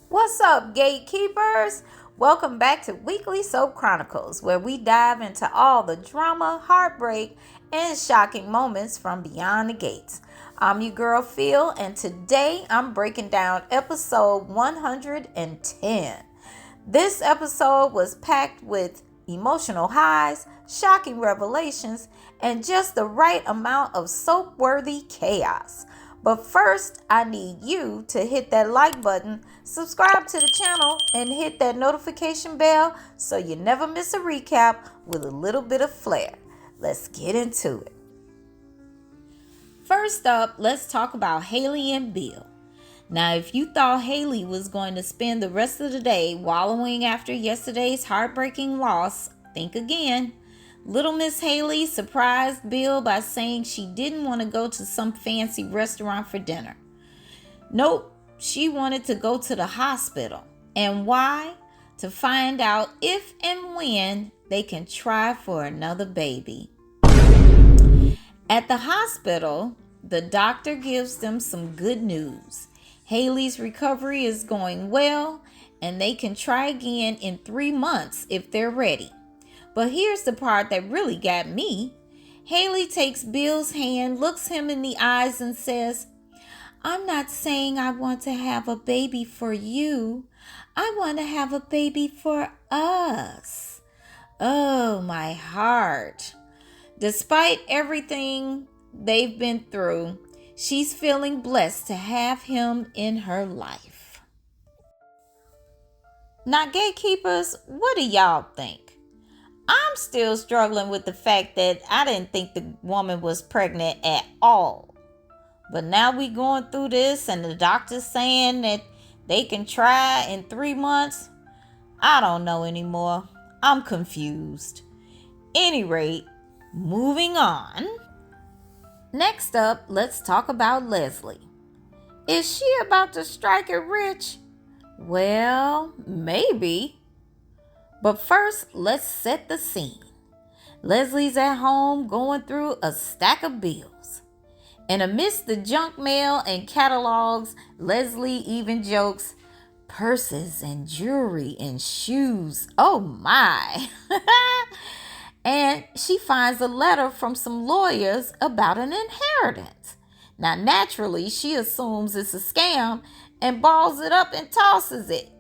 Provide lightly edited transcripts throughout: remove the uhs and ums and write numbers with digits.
What's up, Gatekeepers? Welcome back to Weekly Soap Chronicles, where we dive into all the drama, heartbreak, and shocking moments from beyond the gates. I'm your girl Phil, and today I'm breaking down episode 110. This episode was packed with emotional highs, shocking revelations, and just the right amount of soap-worthy chaos. But first, I need you to hit that like button, subscribe to the channel, and hit that notification bell so you never miss a recap with a little bit of flair. Let's get into it. First up, let's talk about Hayley and Bill. Now, if you thought Hayley was going to spend the rest of the day wallowing after yesterday's heartbreaking loss, think again. Little Miss Hayley surprised Bill by saying she didn't want to go to some fancy restaurant for dinner. Nope, she wanted to go to the hospital. And why? To find out if and when they can try for another baby. At the hospital, the doctor gives them some good news. Hayley's recovery is going well, and they can try again in 3 months if they're ready. But here's the part that really got me. Hayley takes Bill's hand, looks him in the eyes, and says, "I'm not saying I want to have a baby for you. I want to have a baby for us." Oh, my heart. Despite everything they've been through, she's feeling blessed to have him in her life. Now, Gatekeepers, what do y'all think? I'm still struggling with the fact that I didn't think the woman was pregnant at all. But now we going through this and the doctor's saying that they can try in 3 months. I don't know anymore. I'm confused. Any rate, moving on. Next up, let's talk about Leslie. Is she about to strike it rich? Well, maybe. But first, let's set the scene. Leslie's at home going through a stack of bills. And amidst the junk mail and catalogs, Leslie even jokes, "Purses and jewelry and shoes. Oh my." And she finds a letter from some lawyers about an inheritance. Now, naturally, she assumes it's a scam and balls it up and tosses it.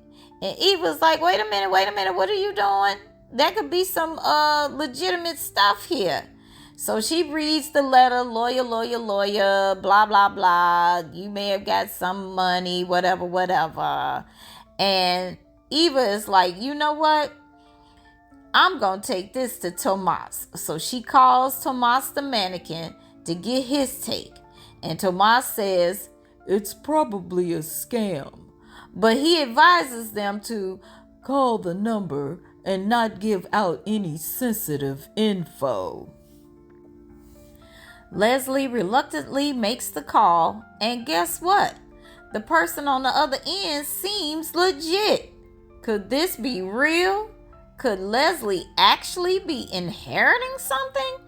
And Eva's like, wait a minute, what are you doing? That could be some legitimate stuff here. So she reads the letter, lawyer, blah, blah, blah. You may have got some money, whatever. And Eva is like, you know what? I'm going to take this to Tomas. So she calls Tomas the mannequin to get his take. And Tomas says, it's probably a scam. But he advises them to call the number and not give out any sensitive info. Leslie reluctantly makes the call, and guess what? The person on the other end seems legit. Could this be real? Could Leslie actually be inheriting something?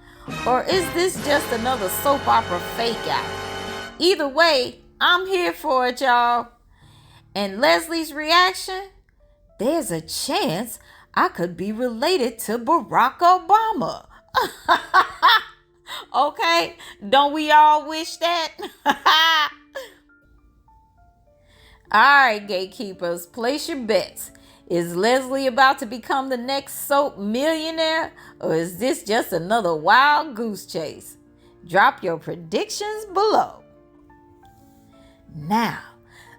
Or is this just another soap opera fake out? Either way, I'm here for it, y'all. And Leslie's reaction? There's a chance I could be related to Barack Obama. Okay, don't we all wish that? All right, Gatekeepers, place your bets. Is Leslie about to become the next soap millionaire, or is this just another wild goose chase? Drop your predictions below. Now,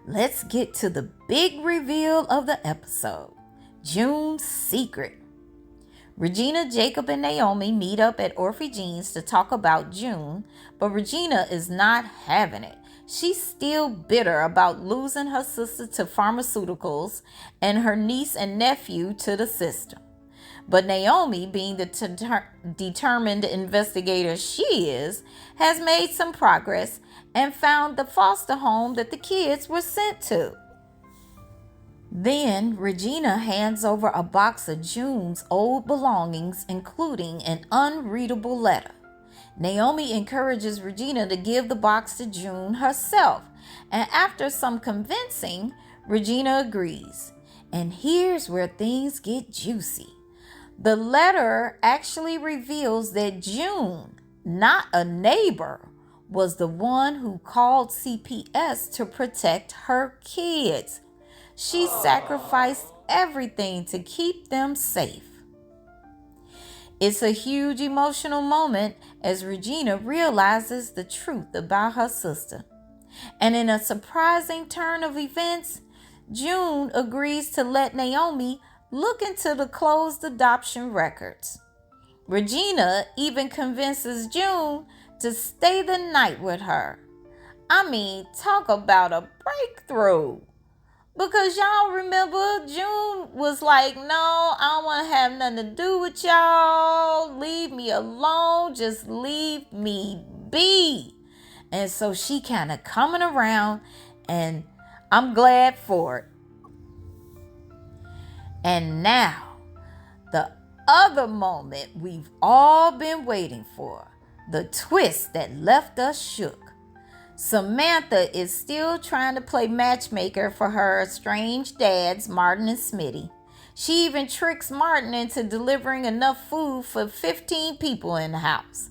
let's get to the big reveal of the episode, June's secret. Regina, Jacob, and Naomi meet up at Orphe Jean's to talk about June, but Regina is not having it. She's still bitter about losing her sister to pharmaceuticals and her niece and nephew to the system. But Naomi, being the determined investigator she is, has made some progress and found the foster home that the kids were sent to. Then Regina hands over a box of June's old belongings, including an unreadable letter. Naomi encourages Regina to give the box to June herself, And after some convincing, Regina agrees. And here's where things get juicy. The letter actually reveals that June, not a neighbor, was the one who called CPS to protect her kids. She sacrificed everything to keep them safe. It's a huge emotional moment as Regina realizes the truth about her sister. And in a surprising turn of events, June agrees to let Naomi look into the closed adoption records. Regina even convinces June to stay the night with her. I mean, talk about a breakthrough. Because y'all remember, June was like, no, I don't want to have nothing to do with y'all. Leave me alone. Just leave me be. And so she kind of coming around, and I'm glad for it. And now, the other moment we've all been waiting for. The twist that left us shook. Samantha is still trying to play matchmaker for her estranged dads, Martin and Smitty. She even tricks Martin into delivering enough food for 15 people in the house.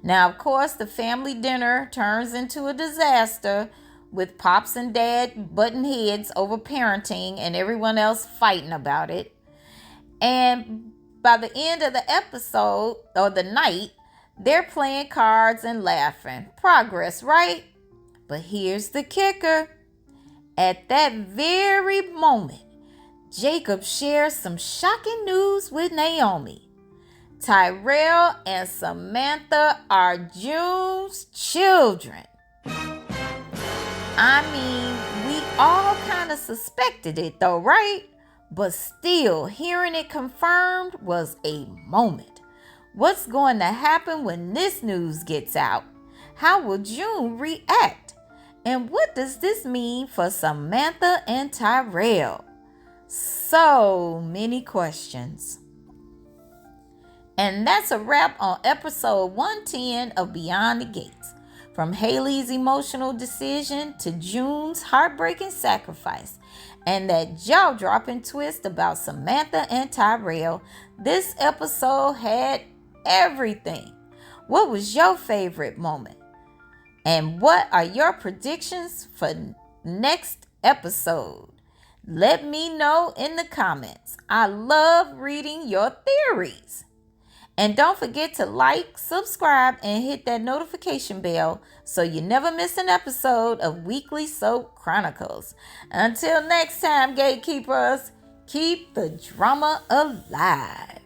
Now, of course, the family dinner turns into a disaster with Pops and Dad butting heads over parenting and everyone else fighting about it. And by the end of the episode, or the night, they're playing cards and laughing. Progress, right? But here's the kicker. At that very moment, Jacob shares some shocking news with Naomi. Tyrell and Samantha are June's children. I mean, we all kind of suspected it though, right? But still, hearing it confirmed was a moment. What's going to happen when this news gets out? How will June react? And what does this mean for Samantha and Tyrell? So many questions. And that's a wrap on episode 110 of Beyond the Gates. From Hayley's emotional decision to June's heartbreaking sacrifice and that jaw-dropping twist about Samantha and Tyrell, this episode had everything. What was your favorite moment? And what are your predictions for next episode? Let me know in the comments. I love reading your theories. And don't forget to like, subscribe, and hit that notification bell so you never miss an episode of Weekly Soap Chronicles. Until next time, Gatekeepers, keep the drama alive.